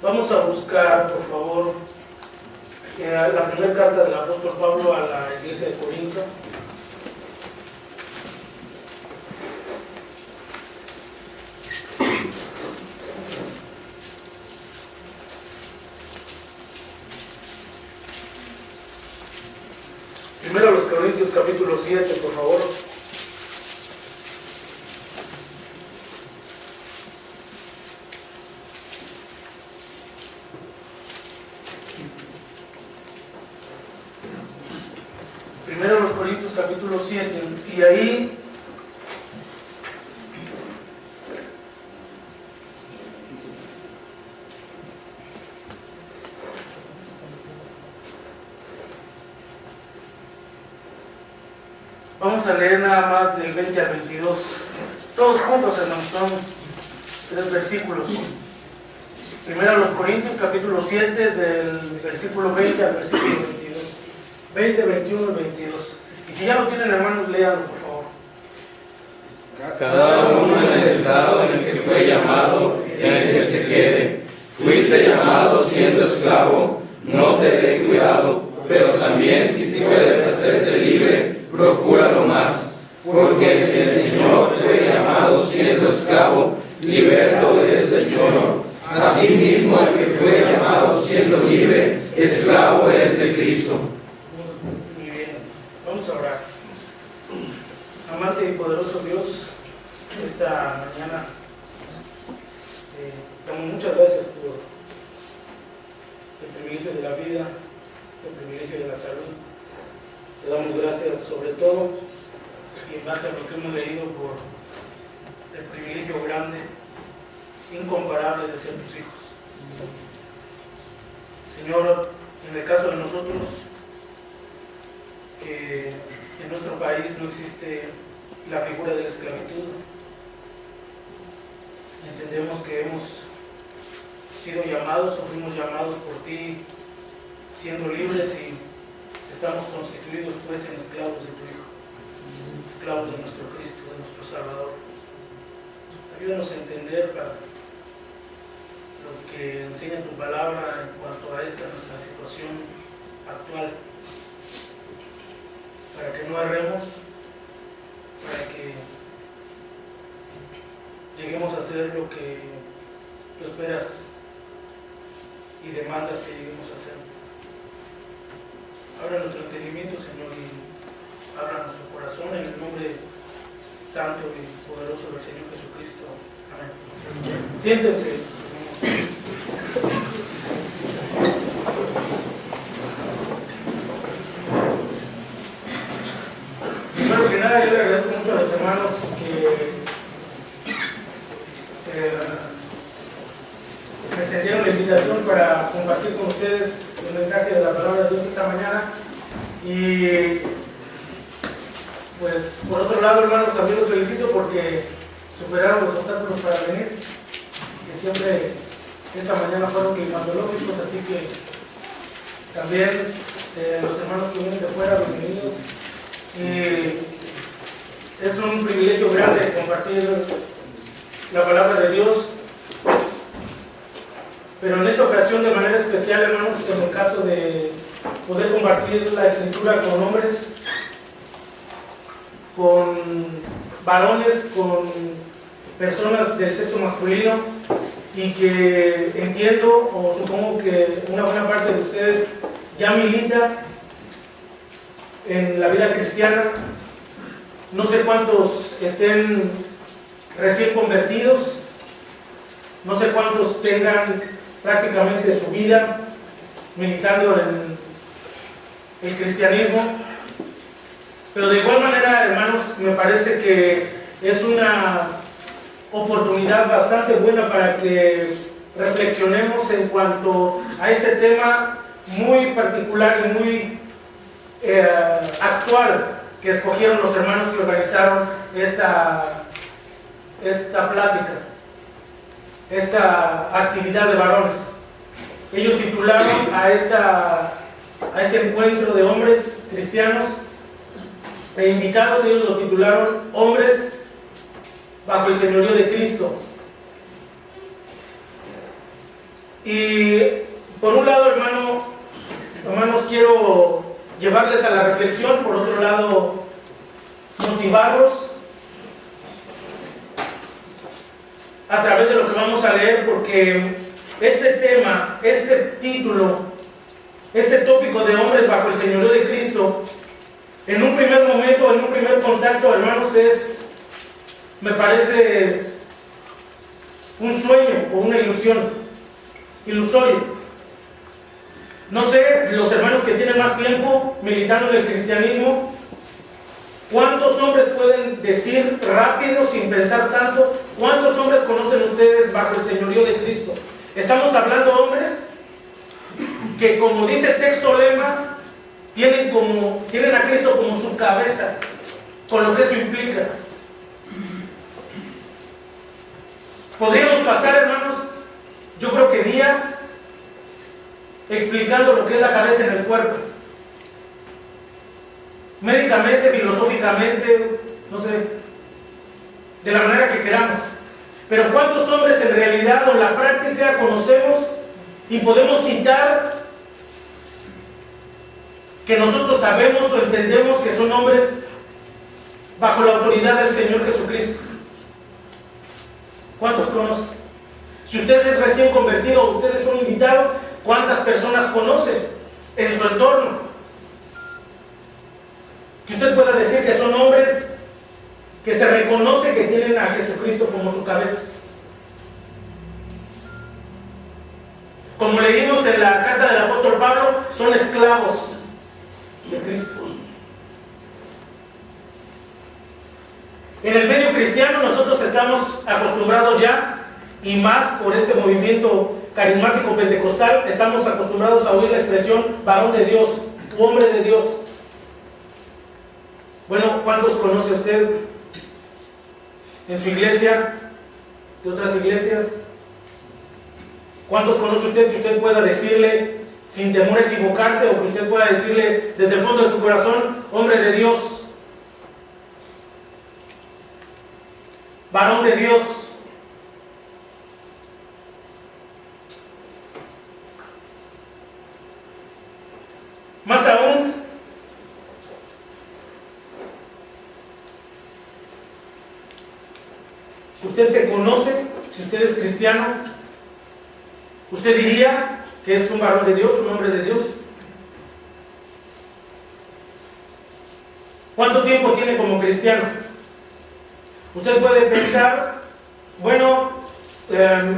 Vamos a buscar, por favor, la primera carta del apóstol Pablo a la iglesia de Corinto. Primero a los Corintios capítulo 7, por favor. Primero a los Corintios capítulo 7, y ahí vamos a leer nada más del 20 al 22. Todos juntos, hermanos, son 3 versículos. Primero a los Corintios capítulo 7, del versículo 20 al versículo 22. 20, 21 y 22. Y si ya lo tienen, hermanos, léanlo, por favor. Cada uno en el estado en el que fue llamado y en el que se quede. Fuiste llamado siendo esclavo, no te dé cuidado, pero también si puedes hacerte libre, procúralo más. Porque el que el Señor fue llamado siendo esclavo, liberto es del Señor. Asimismo, el que fue llamado siendo libre, esclavo es de Cristo. Muy bien, vamos a orar. Amante y poderoso Dios, esta mañana damos muchas gracias por el privilegio de la vida, el privilegio de la salud. Te damos gracias sobre todo y en base a lo que hemos leído por el privilegio grande, incomparable de ser tus hijos. Señor, en el caso de nosotros, que en nuestro país no existe la figura de la esclavitud, entendemos que hemos sido llamados o fuimos llamados por ti siendo libres y estamos constituidos pues en esclavos de tu Hijo, esclavos de nuestro Cristo, de nuestro Salvador. Ayúdanos a entender lo que enseña tu palabra en cuanto a esta nuestra situación actual, para que no erremos, para que lleguemos a hacer lo que tú esperas y demandas que lleguemos a hacer. Abra nuestro entendimiento, Señor, y abra nuestro corazón en el nombre santo y poderoso del Señor Jesucristo. Amén. Siéntense. Primero que nada, yo le agradezco mucho a los hermanos que me extendieron la invitación para compartir con ustedes el mensaje de la palabra de Dios esta mañana. Y pues por otro lado, hermanos, también los felicito porque superaron los obstáculos para venir, que siempre esta mañana fueron climatológicos, así que también los hermanos que vienen de fuera, bienvenidos. Y es un privilegio grande compartir la palabra de Dios, pero en esta ocasión de manera especial, hermanos, en el caso de poder compartir la escritura con hombres, con varones, con personas del sexo masculino, y que entiendo o supongo que una buena parte de ustedes ya milita en la vida cristiana. No sé cuántos estén recién convertidos, no sé cuántos tengan prácticamente su vida militando en el cristianismo, pero de igual manera, hermanos, me parece que es una oportunidad bastante buena para que reflexionemos en cuanto a este tema muy particular y muy actual que escogieron los hermanos que organizaron esta plática, esta actividad de varones. Ellos titularon a este encuentro de hombres cristianos e invitados, ellos lo titularon Hombres bajo el señorío de Cristo. Y por un lado, hermanos, quiero llevarles a la reflexión, por otro lado, motivarlos a través de lo que vamos a leer, porque este tema, este título, este tópico de hombres bajo el señorío de Cristo, en un primer momento, en un primer contacto, hermanos, me parece un sueño o una ilusión, ilusorio. No sé, los hermanos que tienen más tiempo militando en el cristianismo, ¿cuántos hombres pueden decir rápido, sin pensar tanto, cuántos hombres conocen ustedes bajo el señorío de Cristo? Estamos hablando de hombres que, como dice el texto lema, tienen a Cristo como su cabeza, con lo que eso implica. Podríamos pasar, hermanos, yo creo que días explicando lo que es la cabeza en el cuerpo. Médicamente, filosóficamente, no sé, de la manera que queramos. Pero ¿cuántos hombres en realidad o en la práctica conocemos y podemos citar que nosotros sabemos o entendemos que son hombres bajo la autoridad del Señor Jesucristo? ¿Cuántos conocen? Si usted es recién convertido o usted es un invitado, ¿cuántas personas conocen en su entorno? Que usted pueda decir que son hombres que se reconoce que tienen a Jesucristo como su cabeza. Como leímos en la carta del apóstol Pablo, son esclavos de Cristo. En el medio cristiano nosotros estamos acostumbrados ya, y más por este movimiento carismático pentecostal, estamos acostumbrados a oír la expresión varón de Dios, u hombre de Dios. Bueno, ¿cuántos conoce usted en su iglesia, de otras iglesias? ¿Cuántos conoce usted que usted pueda decirle sin temor a equivocarse, o que usted pueda decirle desde el fondo de su corazón, hombre de Dios, varón de Dios? Más aún, usted se conoce, si usted es cristiano, usted diría que es un varón de Dios, un hombre de Dios. ¿Cuánto tiempo tiene como cristiano? Usted puede pensar, bueno,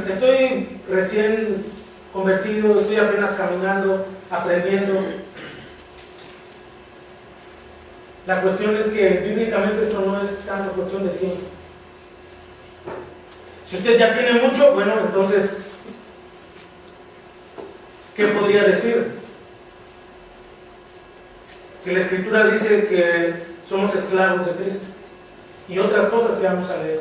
estoy recién convertido, estoy apenas caminando, aprendiendo. La cuestión es que bíblicamente esto no es tanto cuestión de tiempo. Si usted ya tiene mucho, bueno, entonces, ¿qué podría decir? Si la Escritura dice que somos esclavos de Cristo y otras cosas que vamos a leer.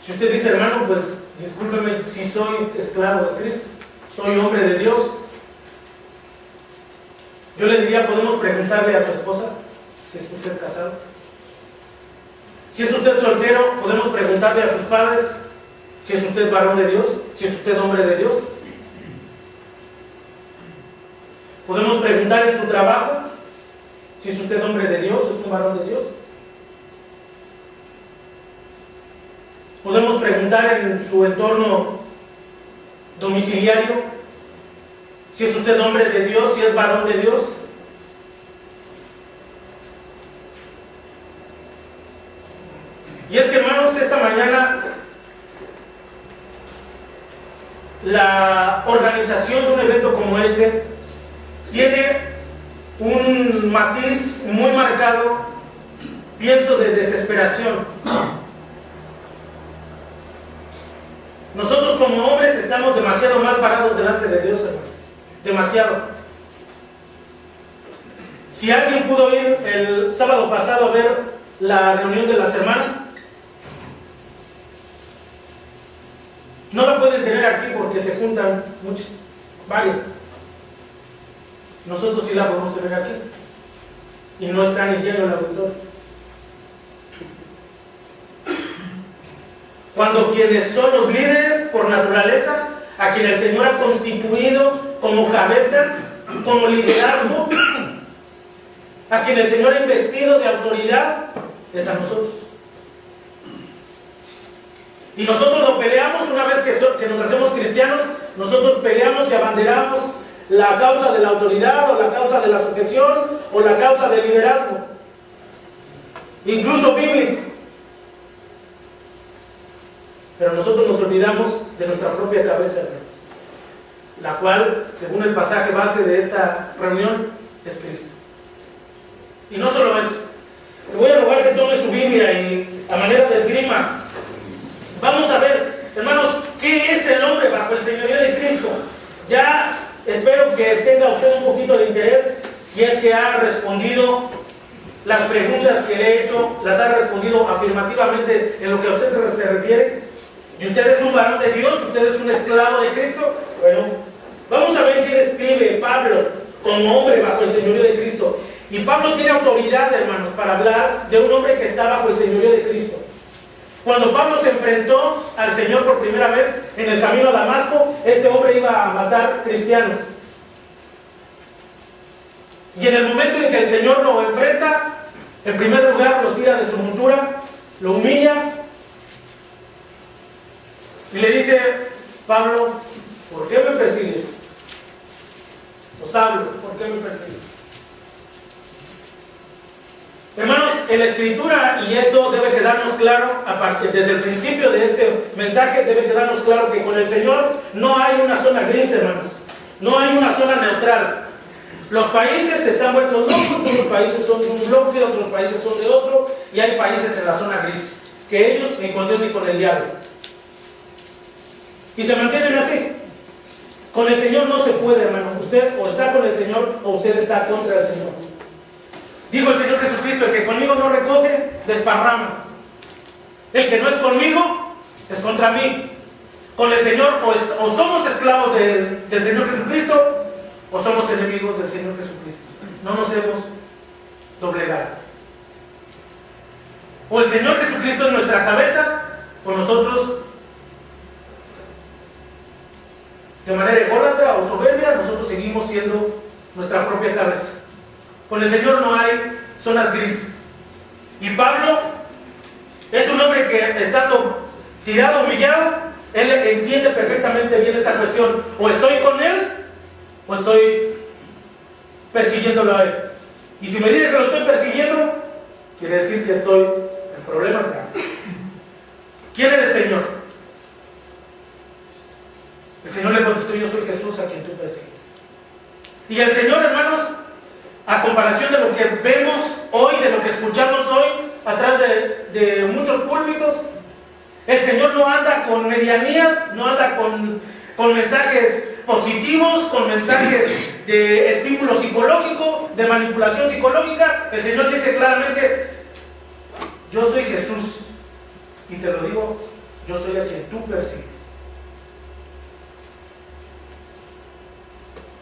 Si usted dice, hermano, pues discúlpeme si soy esclavo de Cristo, soy hombre de Dios, yo le diría, podemos preguntarle a su esposa si es usted casado. Si es usted soltero, podemos preguntarle a sus padres si es usted varón de Dios, si es usted hombre de Dios. Podemos preguntar en su trabajo si es usted hombre de Dios, es un varón de Dios. Podemos preguntar en su entorno domiciliario si es usted hombre de Dios, si es varón de Dios. Y es que, hermanos, esta mañana la organización de un evento como este tiene un matiz muy marcado, pienso, de desesperación. Nosotros como hombres estamos demasiado mal parados delante de Dios, hermanos. Demasiado. Si alguien pudo ir el sábado pasado a ver la reunión de las hermanas, no la pueden tener aquí porque se juntan muchas, varias. Nosotros sí la podemos tener aquí y no está ni lleno el auditorio. Cuando quienes son los líderes por naturaleza, a quien el Señor ha constituido como cabeza, como liderazgo, a quien el Señor ha investido de autoridad, es a nosotros. Y nosotros lo peleamos una vez que nos hacemos cristianos, nosotros peleamos y abanderamos la causa de la autoridad, o la causa de la sujeción, o la causa del liderazgo, incluso bíblico. Pero nosotros nos olvidamos de nuestra propia cabeza, hermanos, la cual, según el pasaje base de esta reunión, es Cristo. Y no solo eso, le voy a rogar que tome su Biblia y a manera de esgrima, vamos a ver, hermanos, ¿qué es el hombre bajo el señorío de Cristo? Ya espero que tenga usted un poquito de interés, si es que ha respondido las preguntas que le he hecho, las ha respondido afirmativamente en lo que a usted se refiere. Y usted es un varón de Dios, usted es un esclavo de Cristo. Bueno, vamos a ver qué describe Pablo como hombre bajo el señorío de Cristo. Y Pablo tiene autoridad, hermanos, para hablar de un hombre que está bajo el señorío de Cristo. Cuando Pablo se enfrentó al Señor por primera vez en el camino a Damasco, este hombre iba a matar cristianos. Y en el momento en que el Señor lo enfrenta, en primer lugar lo tira de su montura, lo humilla y le dice: Pablo, ¿por qué me persigues? O Saulo, ¿por qué me persigues? Hermanos, en la Escritura, y esto debe quedarnos claro, desde el principio de este mensaje, debe quedarnos claro que con el Señor no hay una zona gris, hermanos. No hay una zona neutral. Los países están vueltos locos, unos países son de un bloque, otros países son de otro, y hay países en la zona gris, que ellos ni con Dios ni con el diablo. Y se mantienen así. Con el Señor no se puede, hermano. Usted o está con el Señor o usted está contra el Señor. Dijo el Señor Jesucristo: el que conmigo no recoge, desparrama. El que no es conmigo, es contra mí. Con el Señor o somos esclavos del Señor Jesucristo, o somos enemigos del Señor Jesucristo. No nos hemos doblegado. O el Señor Jesucristo es nuestra cabeza, o nosotros, de manera ególatra o soberbia, nosotros seguimos siendo nuestra propia cabeza. Con el Señor no hay zonas grises. Y Pablo es un hombre que, estando tirado, humillado, él entiende perfectamente bien esta cuestión: o estoy con él o estoy persiguiéndolo a él. Y si me dice que lo estoy persiguiendo, quiere decir que estoy en problemas graves. ¿Quién eres, Señor? El Señor le contestó: yo soy Jesús a quien tú persigues. Y el Señor, hermanos, a comparación de lo que vemos hoy, de lo que escuchamos hoy, atrás de muchos púlpitos, el Señor no anda con medianías, no anda con mensajes positivos, con mensajes de estímulo psicológico, de manipulación psicológica. El Señor dice claramente: yo soy Jesús, y te lo digo, yo soy a quien tú persigues.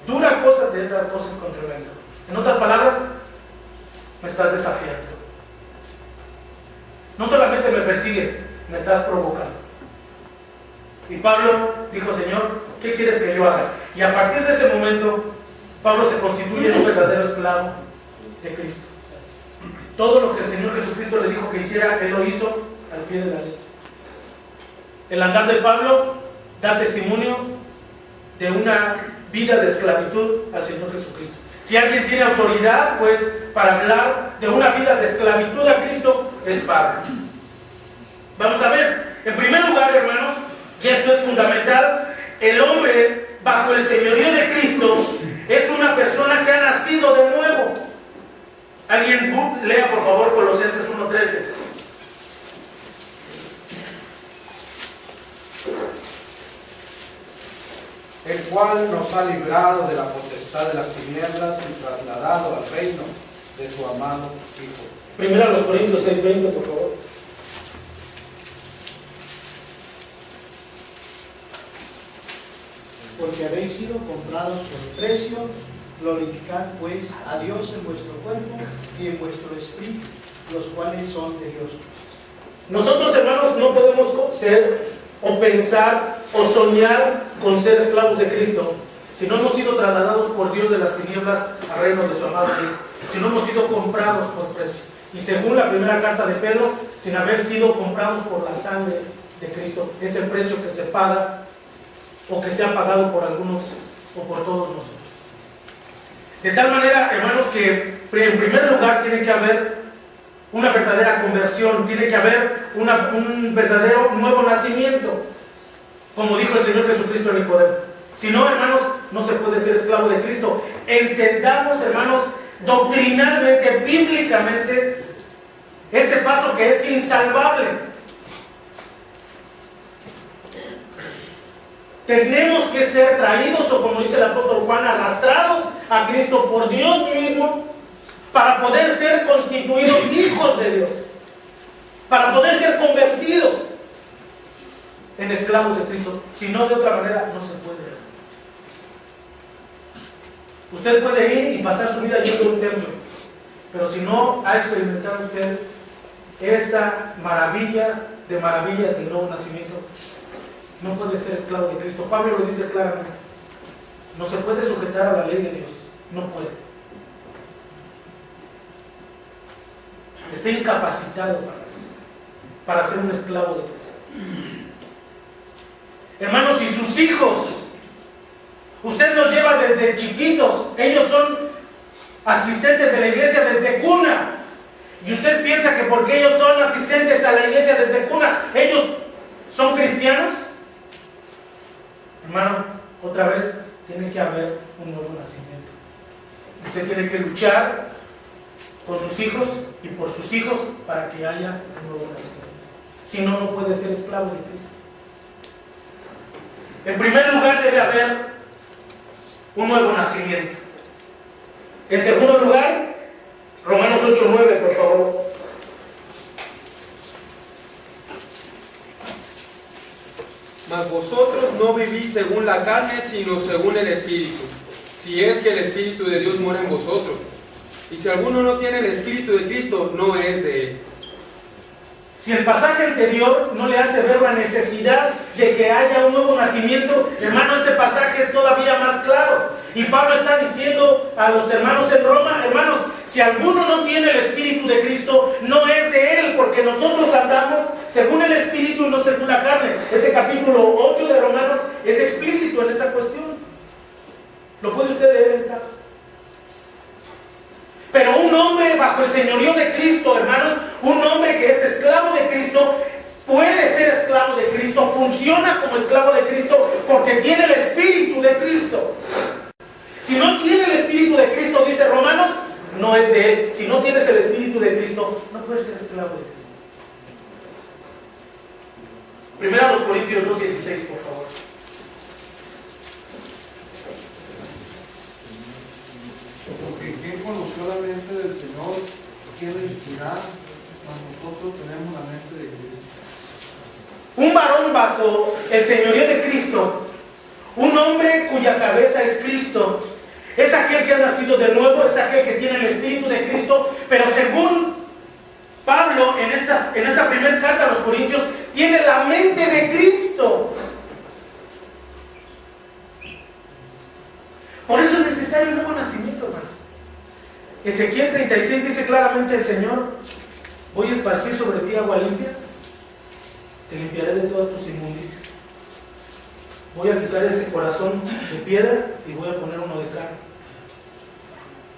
Dura cosa de dar cosas contra el Hijo. En otras palabras, me estás desafiando. No solamente me persigues, me estás provocando. Y Pablo dijo: Señor, ¿qué quieres que yo haga? Y a partir de ese momento, Pablo se constituye en un verdadero esclavo de Cristo. Todo lo que el Señor Jesucristo le dijo que hiciera, él lo hizo al pie de la letra. El andar de Pablo da testimonio de una vida de esclavitud al Señor Jesucristo. Si alguien tiene autoridad, pues, para hablar de una vida de esclavitud a Cristo, es Pablo. Vamos a ver. En primer lugar, hermanos, y esto es fundamental, el hombre bajo el señorío de Cristo es una persona que ha nacido de nuevo. Alguien lea por favor Colosenses 1:13. El cual nos ha librado de la potestad de las tinieblas y trasladado al reino de su amado Hijo. Primero a los Corintios 6:20, por favor. Porque habéis sido comprados por precio, glorificad pues a Dios en vuestro cuerpo y en vuestro espíritu, los cuales son de Dios. Nosotros, hermanos, no podemos ser o pensar o soñar con ser esclavos de Cristo si no hemos sido trasladados por Dios de las tinieblas al reino de su amado Hijo, si no hemos sido comprados por precio. Y según la primera carta de Pedro, sin haber sido comprados por la sangre de Cristo, ese precio que se paga o que se ha pagado por algunos o por todos nosotros. De tal manera, hermanos, que en primer lugar tiene que haber una verdadera conversión, tiene que haber un verdadero nuevo nacimiento, como dijo el Señor Jesucristo en Nicodemo. Si no, hermanos, no se puede ser esclavo de Cristo. Entendamos, hermanos, doctrinalmente, bíblicamente, ese paso que es insalvable. Tenemos que ser traídos, o como dice el apóstol Juan, arrastrados a Cristo por Dios mismo, para poder ser constituidos hijos de Dios, para poder ser convertidos en esclavos de Cristo. Si no, de otra manera no se puede. Usted puede ir y pasar su vida yendo a un templo, pero si no ha experimentado usted esta maravilla de maravillas del nuevo nacimiento, no puede ser esclavo de Cristo. Pablo lo dice claramente: no se puede sujetar a la ley de Dios, no puede. Está incapacitado para eso, para ser un esclavo de Cristo. Hermanos, si sus hijos, usted los lleva desde chiquitos, ellos son asistentes de la iglesia desde cuna, y usted piensa que porque ellos son asistentes a la iglesia desde cuna, ellos son cristianos. Hermano, otra vez tiene que haber un nuevo nacimiento. Usted tiene que luchar con sus hijos y por sus hijos para que haya un nuevo nacimiento. Si no, no puede ser esclavo de Cristo. En primer lugar, debe haber un nuevo nacimiento. En segundo lugar, Romanos 8:9, por favor. Mas vosotros no vivís según la carne, sino según el Espíritu, si es que el Espíritu de Dios mora en vosotros. Y si alguno no tiene el Espíritu de Cristo, no es de él. Si el pasaje anterior no le hace ver la necesidad de que haya un nuevo nacimiento, hermano, este pasaje es todavía más claro. Y Pablo está diciendo a los hermanos en Roma: hermanos, si alguno no tiene el Espíritu de Cristo, no es de él, porque nosotros andamos según el Espíritu y no según la carne. Ese capítulo 8 de Romanos es explícito en esa cuestión. Lo puede usted leer en casa. Pero un hombre bajo el señorío de Cristo, hermanos, un hombre que es esclavo de Cristo, puede ser esclavo de Cristo, funciona como esclavo de Cristo porque tiene el Espíritu de Cristo. Si no tiene el Espíritu de Cristo, dice Romanos, no es de él. Si no tienes el Espíritu de Cristo, no puedes ser esclavo de Cristo. Primero a los Corintios 2:16, por favor. Porque ¿quién conoció la mente del Señor? ¿Quién lo inspirará? Nosotros tenemos la mente de Cristo. Un varón bajo el señorío de Cristo, un hombre cuya cabeza es Cristo, es aquel que ha nacido de nuevo, es aquel que tiene el Espíritu de Cristo, pero según Pablo en esta primera carta a los Corintios, tiene la mente de Cristo. Por eso es necesario un nuevo nacimiento, hermanos. Ezequiel 36 dice claramente el Señor: voy a esparcir sobre ti agua limpia, te limpiaré de todas tus inmundicias. Voy a quitar ese corazón de piedra y voy a poner uno de carne.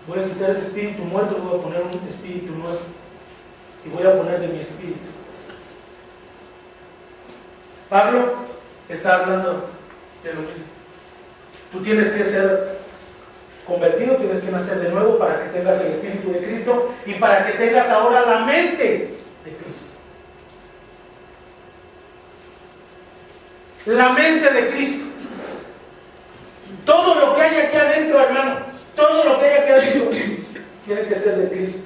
Voy a quitar ese espíritu muerto y voy a poner un espíritu nuevo. Y voy a poner de mi espíritu. Pablo está hablando de lo mismo. Tú tienes que ser convertido, tienes que nacer de nuevo para que tengas el Espíritu de Cristo y para que tengas ahora la mente de Cristo. La mente de Cristo. Todo lo que hay aquí adentro, hermano, todo lo que hay aquí adentro tiene que ser de Cristo.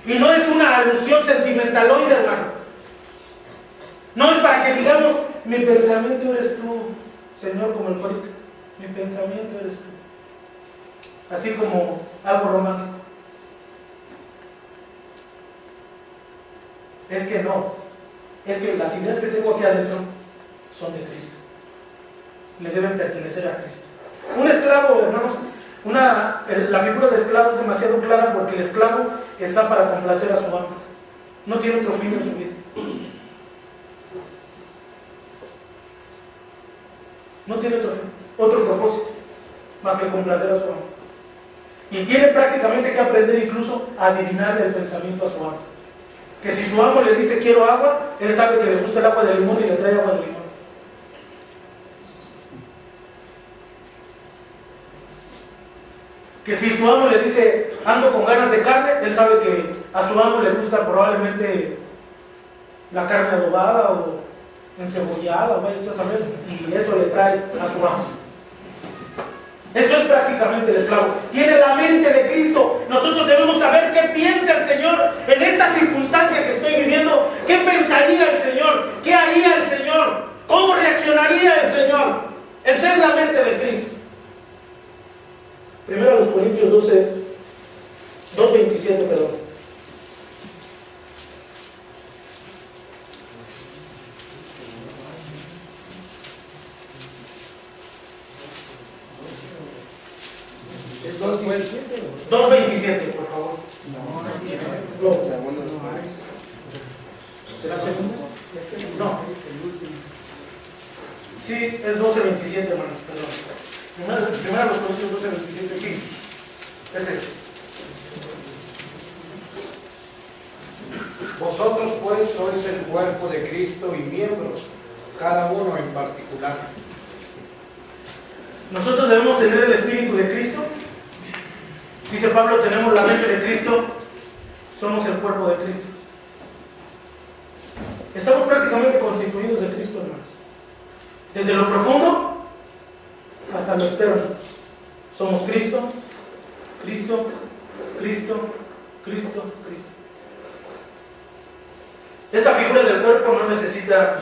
Y no es una alusión sentimentaloide, hermano. No es para que digamos: mi pensamiento eres tú, Señor, como el corito. Mi pensamiento eres tú. Así como algo romántico. es que no, es que las ideas que tengo aquí adentro son de Cristo, le deben pertenecer a Cristo. Un esclavo, hermanos, la figura de esclavo es demasiado clara porque el esclavo está para complacer a su amo, no tiene otro fin en su vida, no tiene otro propósito más que complacer a su amo, y tiene prácticamente que aprender incluso a adivinar el pensamiento a su amo, que si su amo le dice quiero agua, él sabe que le gusta el agua de limón y le trae agua de limón. Que si su amo le dice ando con ganas de carne, él sabe que a su amo le gusta probablemente la carne adobada o encebollada, o vaya usted a saber, y eso le trae a su amo. Eso es prácticamente el esclavo. Tiene la mente de Cristo. Nosotros debemos saber qué piensa el Señor en esta circunstancia que estoy viviendo. ¿Qué pensaría el Señor? ¿Qué haría el Señor? ¿Cómo reaccionaría el Señor? Esa es la mente de Cristo. Primero a los Corintios 2:27, perdón. ¿Es 2:27? 2:27, por favor. No. ¿Será segundo? No. Sí, es 12:27, hermanos, perdón. Primero a los Corintios 12:27, sí. Ese es. Vosotros pues sois el cuerpo de Cristo y miembros, cada uno en particular. Nosotros debemos tener el Espíritu de Cristo. Dice Pablo, tenemos la mente de Cristo, somos el cuerpo de Cristo. Estamos prácticamente constituidos de Cristo, hermanos. Desde lo profundo hasta lo externo. Somos Cristo, Cristo, Cristo, Cristo, Cristo. Esta figura del cuerpo no necesita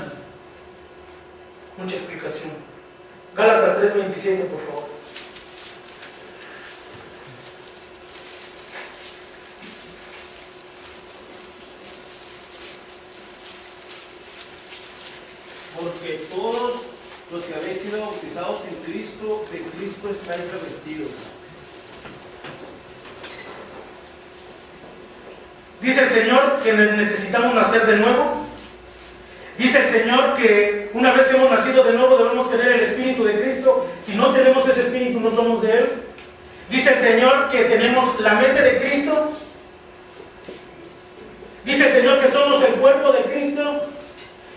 mucha explicación. Gálatas 3:27, por favor. Porque todos los que habéis sido bautizados en Cristo, de Cristo estáis revestidos. Dice el Señor que necesitamos nacer de nuevo. Dice el Señor que una vez que hemos nacido de nuevo debemos tener el Espíritu de Cristo. Si no tenemos ese Espíritu, no somos de Él. Dice el Señor que tenemos la mente de Cristo. Dice el Señor que somos el cuerpo de Cristo.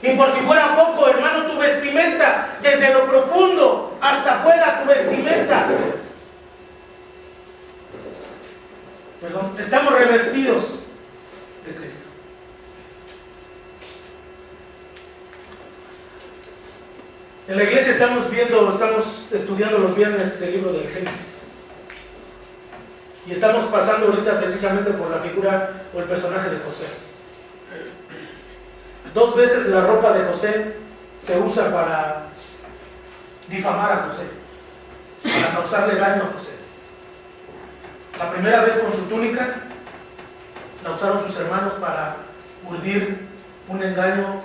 Y por si fuera poco, hermano, tu vestimenta, desde lo profundo hasta afuera, tu vestimenta. Perdón, estamos revestidos de Cristo. En la iglesia estamos estudiando los viernes el libro del Génesis. Y estamos pasando ahorita precisamente por la figura o el personaje de José. 2 veces la ropa de José se usa para difamar a José, para causarle daño a José. La primera vez con su túnica la usaron sus hermanos para urdir un engaño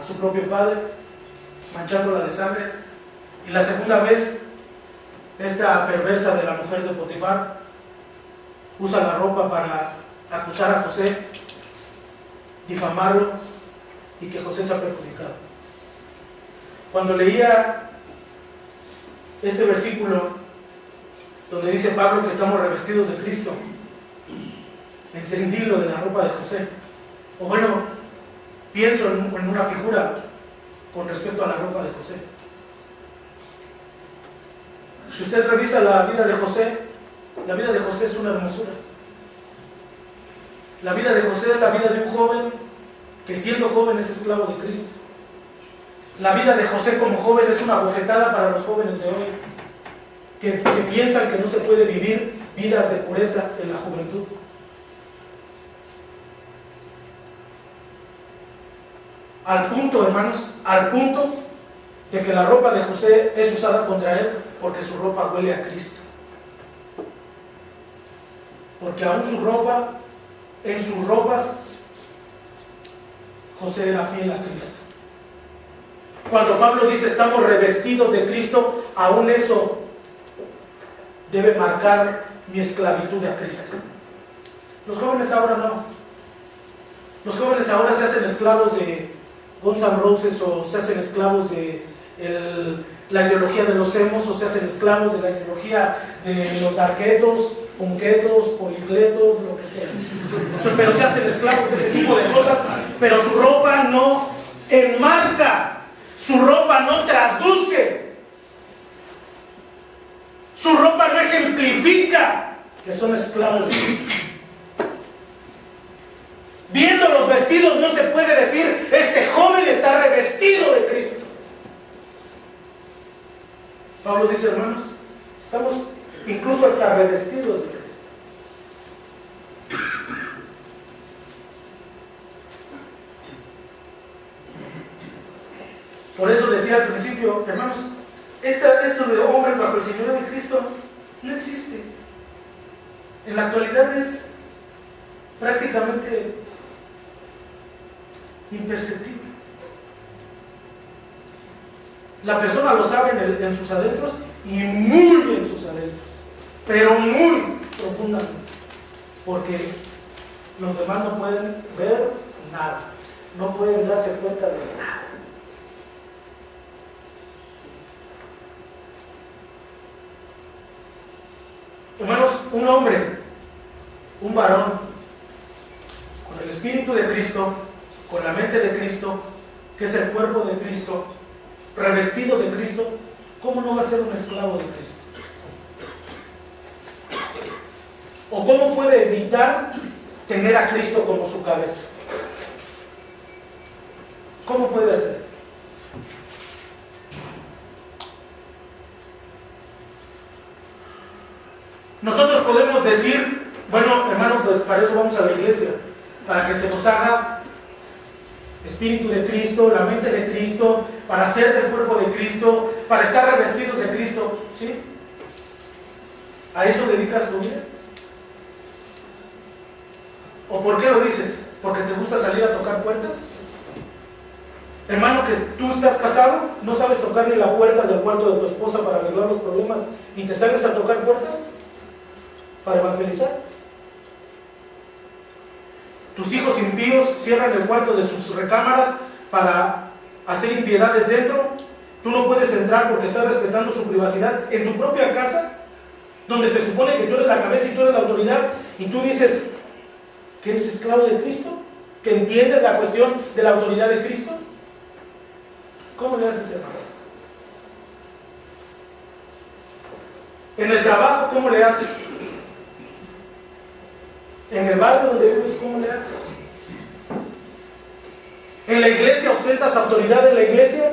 a su propio padre, manchándola de sangre. Y la segunda vez, esta perversa de la mujer de Potifar usa la ropa para acusar a José, difamarlo y que José se ha perjudicado. Cuando leía este versículo donde dice Pablo que estamos revestidos de Cristo, entendí lo de la ropa de José. O bueno, pienso en una figura con respecto a la ropa de José. Si usted revisa la vida de José es una hermosura. La vida de José es la vida de un joven que siendo joven es esclavo de Cristo. La vida de José como joven es una bofetada para los jóvenes de hoy, que piensan que no se puede vivir vidas de pureza en la juventud. Al punto, hermanos, al punto de que la ropa de José es usada contra él porque su ropa huele a Cristo. Porque aún su ropa, en sus ropas, José era fiel a Cristo. Cuando Pablo dice estamos revestidos de Cristo, aún eso debe marcar mi esclavitud a Cristo. Los jóvenes ahora no. Los jóvenes ahora se hacen esclavos de Guns N' Roses, o se hacen esclavos de la ideología de los emos, o se hacen esclavos de la ideología de los darquetos, punquetos, policletos, lo que sea. Pero se hacen esclavos de ese tipo de cosas, pero su ropa no enmarca, su ropa no traduce, su ropa no ejemplifica que son esclavos de Cristo. Viendo los vestidos no se puede decir, este joven está revestido de Cristo. Pablo dice, hermanos, estamos incluso hasta revestidos de Cristo. Por eso decía al principio, hermanos, esto de hombres bajo el señorío de Cristo no existe. En la actualidad es prácticamente imperceptible. La persona lo sabe en sus adentros, y muy en sus adentros, pero muy profundamente, porque los demás no pueden ver nada, no pueden darse cuenta de nada. Hermanos, un hombre, un varón, con el Espíritu de Cristo, con la mente de Cristo, que es el cuerpo de Cristo, revestido de Cristo, ¿cómo no va a ser un esclavo de Cristo? ¿O cómo puede evitar tener a Cristo como su cabeza? ¿Cómo puede hacer? Nosotros podemos decir, bueno, hermano, pues para eso vamos a la iglesia, para que se nos haga Espíritu de Cristo, la mente de Cristo, para ser del cuerpo de Cristo, para estar revestidos de Cristo, ¿sí? ¿A eso dedicas tu vida? ¿O por qué lo dices? ¿Porque te gusta salir a tocar puertas? Hermano, que tú estás casado, no sabes tocar ni la puerta del cuarto de tu esposa para arreglar los problemas y te sales a tocar puertas para evangelizar. Tus hijos impíos cierran el cuarto de sus recámaras para hacer impiedades dentro. Tú no puedes entrar porque estás respetando su privacidad en tu propia casa, donde se supone que tú eres la cabeza y tú eres la autoridad, y tú dices que eres esclavo de Cristo, que entiendes la cuestión de la autoridad de Cristo. ¿Cómo le haces, hermano? En el trabajo, ¿cómo le haces? En el barrio donde vives, ¿cómo le haces? En la iglesia, ¿ostentas autoridad en la iglesia?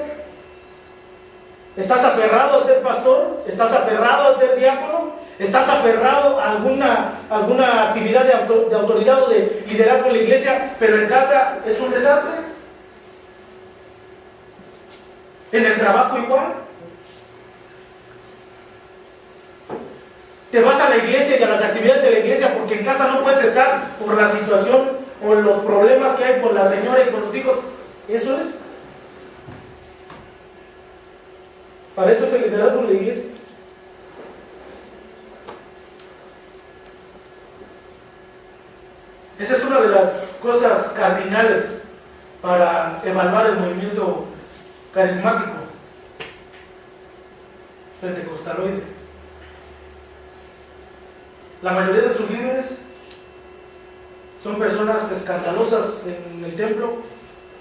¿Estás aferrado a ser pastor? ¿Estás aferrado a ser diácono? ¿Estás aferrado a alguna actividad de autoridad o de liderazgo en la iglesia, pero en casa es un desastre? ¿En el trabajo igual? Te vas a la iglesia y a las actividades de la iglesia porque en casa no puedes estar por la situación o los problemas que hay con la señora y con los hijos. ¿Eso es? ¿Para eso es el liderazgo en la iglesia? Esa es una de las cosas cardinales para evaluar el movimiento carismático pentecostaloide. La mayoría de sus líderes son personas escandalosas en el templo,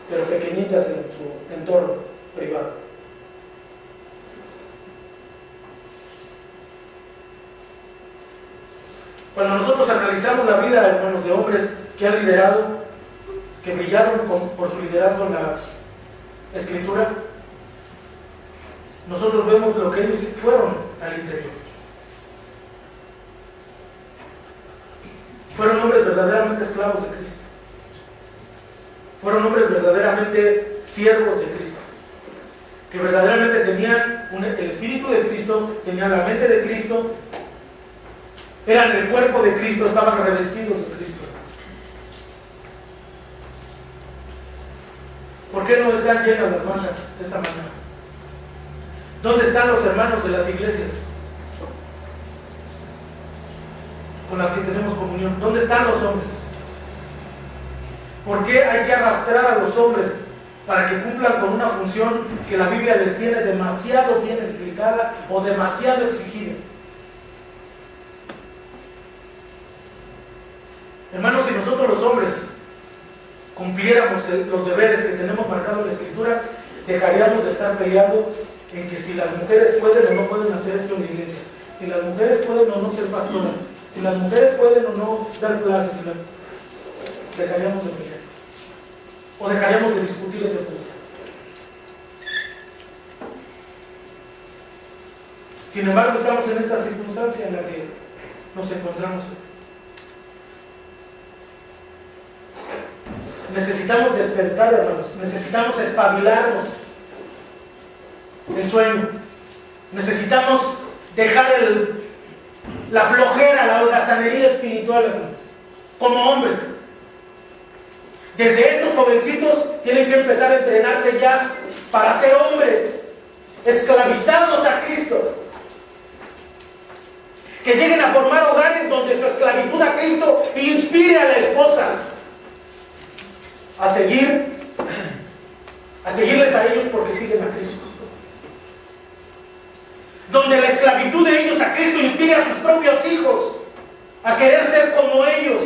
pero pequeñitas en su entorno privado. Cuando nosotros analizamos la vida, hermanos, de hombres que han liderado, que brillaron por su liderazgo en la Escritura, nosotros vemos lo que ellos fueron al interior. Fueron hombres verdaderamente esclavos de Cristo. Fueron hombres verdaderamente siervos de Cristo. Que verdaderamente tenían el Espíritu de Cristo, tenían la mente de Cristo, eran el cuerpo de Cristo, estaban revestidos de Cristo. qué no están llenas las bancas esta mañana? ¿Dónde están los hermanos de las iglesias con las que tenemos comunión? ¿Dónde están los hombres? ¿Por qué hay que arrastrar a los hombres para que cumplan con una función que la Biblia les tiene demasiado bien explicada o demasiado exigida? Hermanos, si nosotros los hombres cumpliéramos los deberes que tenemos marcados en la Escritura, dejaríamos de estar peleando en que si las mujeres pueden o no pueden hacer esto en la iglesia, si las mujeres pueden o no ser pastoras, si las mujeres pueden o no dar clases, dejaríamos de pelear o dejaríamos de discutir ese punto. Sin embargo, estamos en esta circunstancia en la que nos encontramos hoy. Necesitamos despertar, hermanos, necesitamos espabilarnos del sueño, necesitamos dejar la flojera, la holgazanería espiritual, hermanos, como hombres. Desde estos jovencitos tienen que empezar a entrenarse ya para ser hombres esclavizados a Cristo, que lleguen a formar hogares donde su esclavitud a Cristo inspire a la esposa a seguirles a ellos porque siguen a Cristo. Donde la esclavitud de ellos a Cristo inspire a sus propios hijos a querer ser como ellos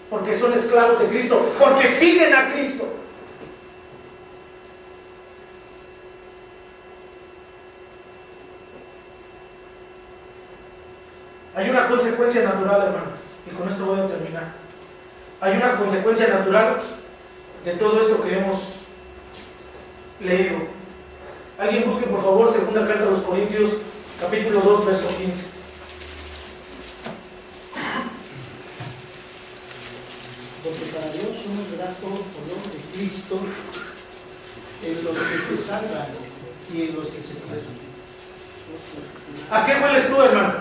porque son esclavos de Cristo, porque siguen a Cristo. Hay una consecuencia natural, hermano, y con esto voy a terminar. Hay una consecuencia natural de todo esto que hemos leído. Alguien busque por favor segunda carta a los Corintios, capítulo 2, verso 15. Porque para Dios somos gratos por lo de Cristo en los que se salvan y en los que se pierden. ¿A qué hueles tú, hermano?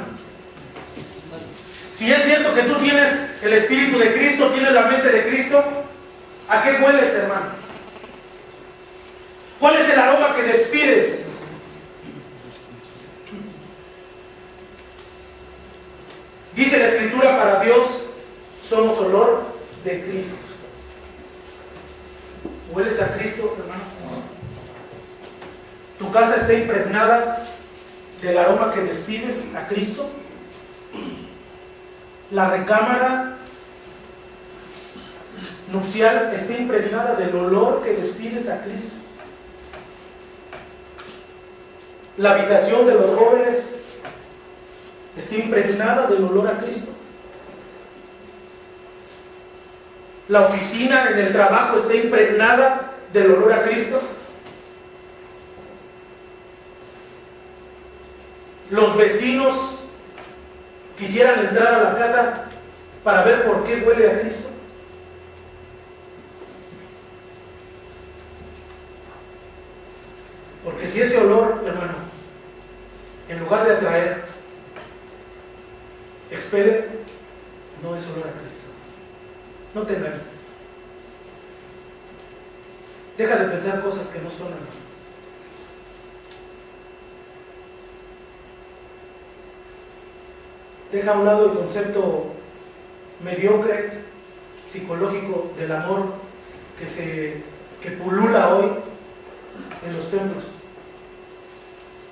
Si es cierto que tú tienes el Espíritu de Cristo, tienes la mente de Cristo, ¿a qué hueles, hermano? ¿Cuál es el aroma que despides? Dice la Escritura, para Dios somos olor de Cristo. ¿Hueles a Cristo, hermano? ¿Tu casa está impregnada del aroma que despides a Cristo? La recámara nupcial está impregnada del olor que despides a Cristo. La habitación de los jóvenes está impregnada del olor a Cristo. La oficina en el trabajo está impregnada del olor a Cristo. Los vecinos quisieran entrar a la casa para ver por qué huele a Cristo. Porque si ese olor, hermano, en lugar de atraer, expele, no es olor a Cristo. No te engañes. Deja de pensar cosas que no son, hermano. Deja a un lado el concepto mediocre, psicológico del amor que pulula hoy en los templos.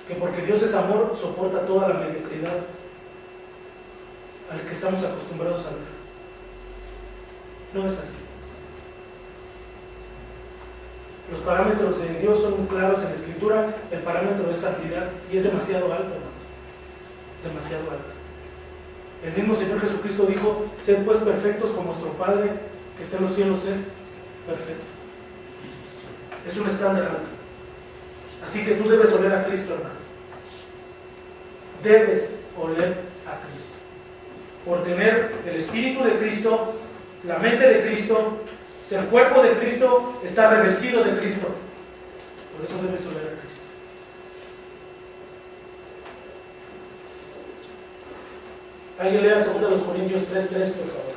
Que porque Dios es amor, soporta toda la mediocridad al que estamos acostumbrados a ver. No es así. Los parámetros de Dios son muy claros en la Escritura. El parámetro es santidad y es demasiado alto, hermano. Demasiado alto. El mismo Señor Jesucristo dijo: sed pues perfectos como vuestro Padre que está en los cielos es perfecto. Es un estándar alto. Así que tú debes oler a Cristo, hermano. Debes oler a Cristo. Por tener el Espíritu de Cristo, la mente de Cristo, ser cuerpo de Cristo, estar revestido de Cristo. Por eso debes oler a Cristo. Alguien lea 2 Corintios 3:3, por favor.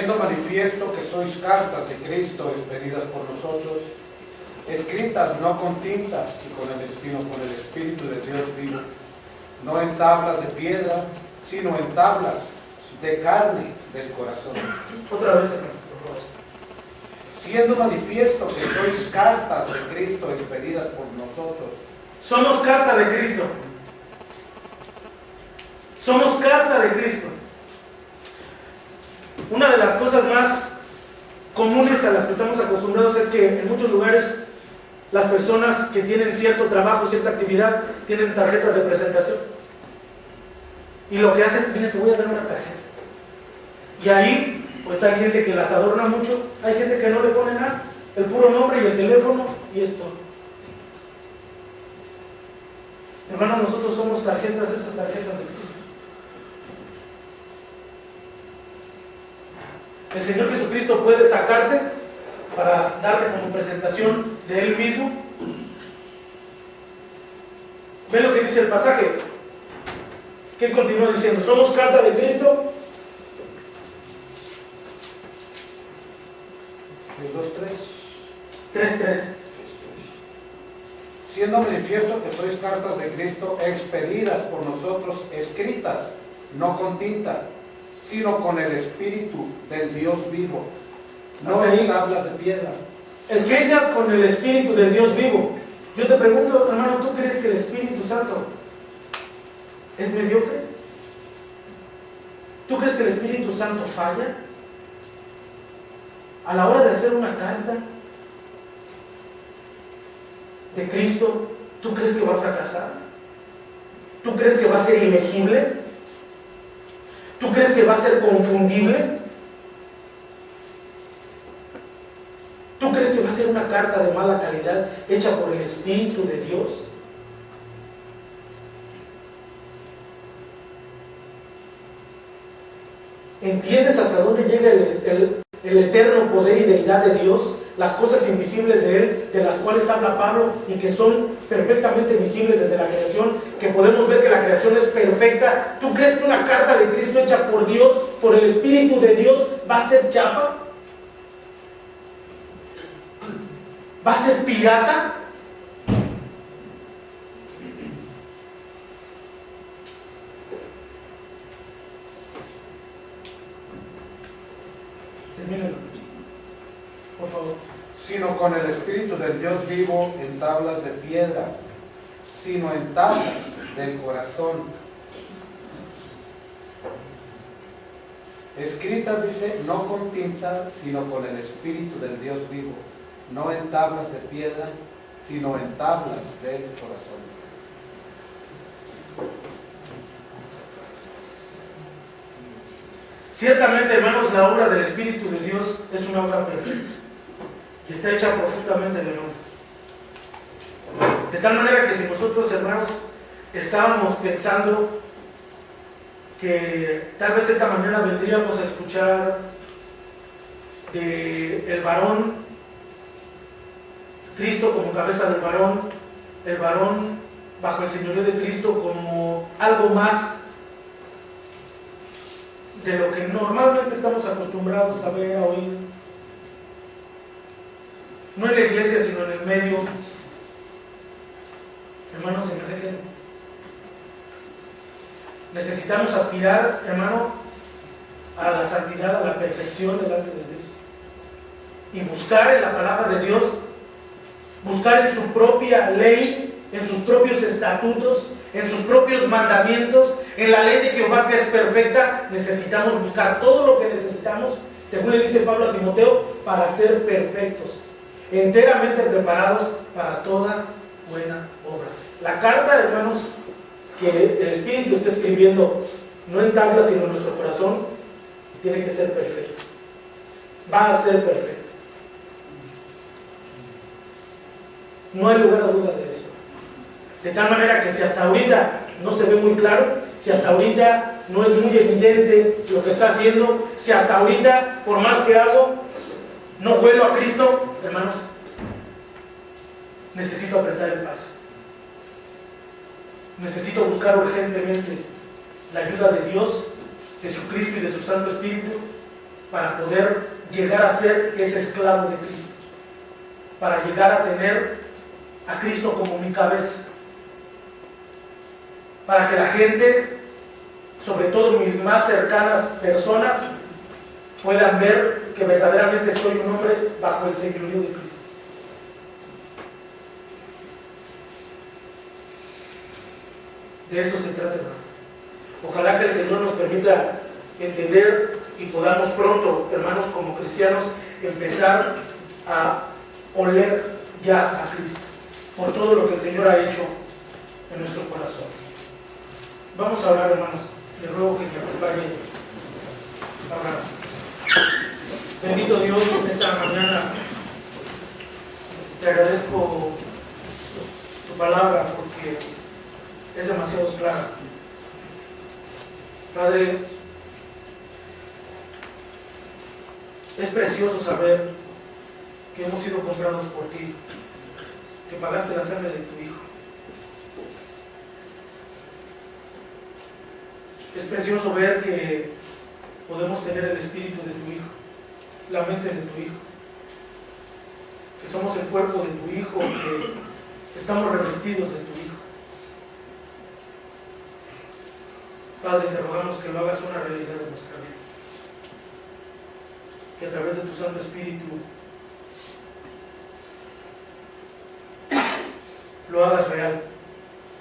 siendo manifiesto que sois cartas de Cristo expedidas por nosotros, escritas no con tinta, sino con el Espíritu de Dios vivo, no en tablas de piedra, sino en tablas de carne del corazón. Otra vez, hermano, por favor. Siendo manifiesto que sois cartas de Cristo expedidas por nosotros. Somos carta de Cristo. Somos carta de Cristo. Una de las cosas más comunes a las que estamos acostumbrados es que en muchos lugares las personas que tienen cierto trabajo, cierta actividad, tienen tarjetas de presentación. Y lo que hacen, mira, te voy a dar una tarjeta. Y ahí, pues hay gente que las adorna mucho, hay gente que no le pone nada, el puro nombre y el teléfono, y esto. Hermano, nosotros somos esas tarjetas de Cristo. El Señor Jesucristo puede sacarte para darte como presentación de Él mismo. Ve lo que dice el pasaje. ¿Qué continúa diciendo? Somos carta de Cristo. 3:3. Siendo manifiesto que sois cartas de Cristo expedidas por nosotros, escritas, no con tinta, sino con el Espíritu del Dios vivo, no en tablas de piedra. Escritas con el Espíritu del Dios vivo. Yo te pregunto, hermano, ¿tú crees que el Espíritu Santo es mediocre? ¿Tú crees que el Espíritu Santo falla? A la hora de hacer una carta de Cristo, ¿tú crees que va a fracasar? ¿Tú crees que va a ser ilegible? ¿Tú crees que va a ser confundible? ¿Tú crees que va a ser una carta de mala calidad hecha por el Espíritu de Dios? ¿Entiendes hasta dónde llega el eterno poder y deidad de Dios? Las cosas invisibles de Él, de las cuales habla Pablo y que son perfectamente visibles desde la creación, que podemos ver que la creación es perfecta. ¿Tú crees que una carta de Cristo hecha por Dios, por el Espíritu de Dios, va a ser chafa? ¿Va a ser pirata? Termínalo, por favor. Sino con el Espíritu del Dios vivo en tablas de piedra, sino en tablas del corazón. Escritas, dice, no con tinta, sino con el Espíritu del Dios vivo, no en tablas de piedra, sino en tablas del corazón. Ciertamente, hermanos, la obra del Espíritu de Dios es una obra perfecta y está hecha profundamente en el hombre. De tal manera que si nosotros, hermanos, estábamos pensando que tal vez esta mañana vendríamos a escuchar del varón, Cristo como cabeza del varón, el varón bajo el señorío de Cristo como algo más de lo que normalmente estamos acostumbrados a ver, a oír, no en la iglesia sino en el medio, hermanos, se me hace que necesitamos aspirar, hermano, a la santidad, a la perfección delante de Dios y buscar en la palabra de Dios, buscar en su propia ley, en sus propios estatutos, en sus propios mandamientos, en la ley de Jehová que es perfecta. Necesitamos buscar todo lo que necesitamos, según le dice Pablo a Timoteo, para ser perfectos, enteramente preparados para toda buena obra. La carta, hermanos, que el Espíritu está escribiendo, no en tablas sino en nuestro corazón, tiene que ser perfecta. Va a ser perfecta. No hay lugar a duda de eso. De tal manera que si hasta ahorita no se ve muy claro, si hasta ahorita no es muy evidente lo que está haciendo, si hasta ahorita, por más que hago, no vuelo a Cristo, hermanos, necesito apretar el paso. Necesito buscar urgentemente la ayuda de Dios, Jesucristo y de su Santo Espíritu para poder llegar a ser ese esclavo de Cristo, para llegar a tener a Cristo como mi cabeza, para que la gente, sobre todo mis más cercanas personas, puedan ver que verdaderamente soy un hombre bajo el señorío de Cristo. De eso se trata, hermano. Ojalá que el Señor nos permita entender y podamos pronto, hermanos, como cristianos, empezar a oler ya a Cristo por todo lo que el Señor ha hecho en nuestro corazón. Vamos a orar, hermanos. Le ruego que me acompañe a orar. Bendito Dios, en esta mañana te agradezco tu palabra porque es demasiado clara. Padre, es precioso saber que hemos sido comprados por ti, que pagaste la sangre de tu Hijo. Es precioso ver que podemos tener el espíritu de tu Hijo, la mente de tu Hijo, que somos el cuerpo de tu Hijo, que estamos revestidos de tu Hijo. Padre, te rogamos que lo hagas una realidad en nuestra vida, que a través de tu Santo Espíritu lo hagas real,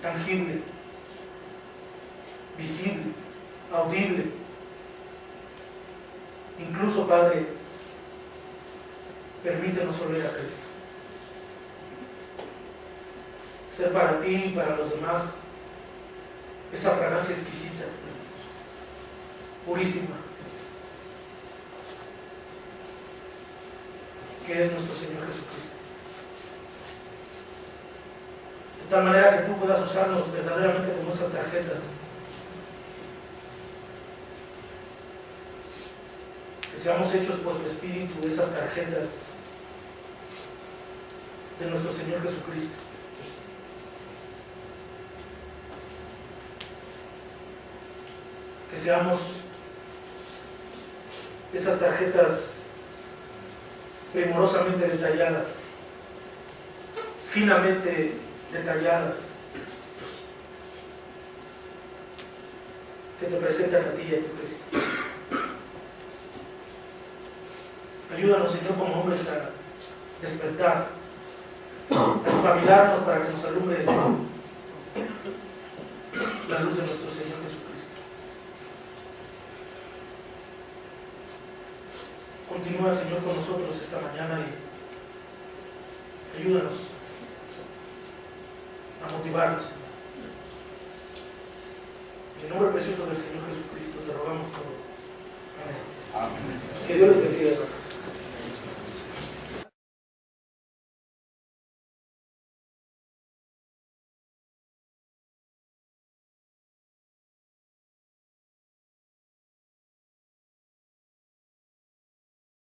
tangible, visible, audible. Incluso, Padre, permítenos oler a Cristo. Ser para ti y para los demás esa fragancia exquisita, purísima, que es nuestro Señor Jesucristo. De tal manera que tú puedas usarnos verdaderamente como esas tarjetas, que seamos hechos por el Espíritu, esas tarjetas de nuestro Señor Jesucristo. Que seamos esas tarjetas primorosamente detalladas, finamente detalladas, que te presentan a ti y a tu Cristo. Ayúdanos, Señor, como hombres a despertar, a espabilarnos para que nos alumbre la luz de nuestro Señor Jesucristo. Continúa, Señor, con nosotros esta mañana y ayúdanos a motivarnos. En el nombre precioso del Señor Jesucristo te rogamos todo. Amén. Que Dios les bendiga.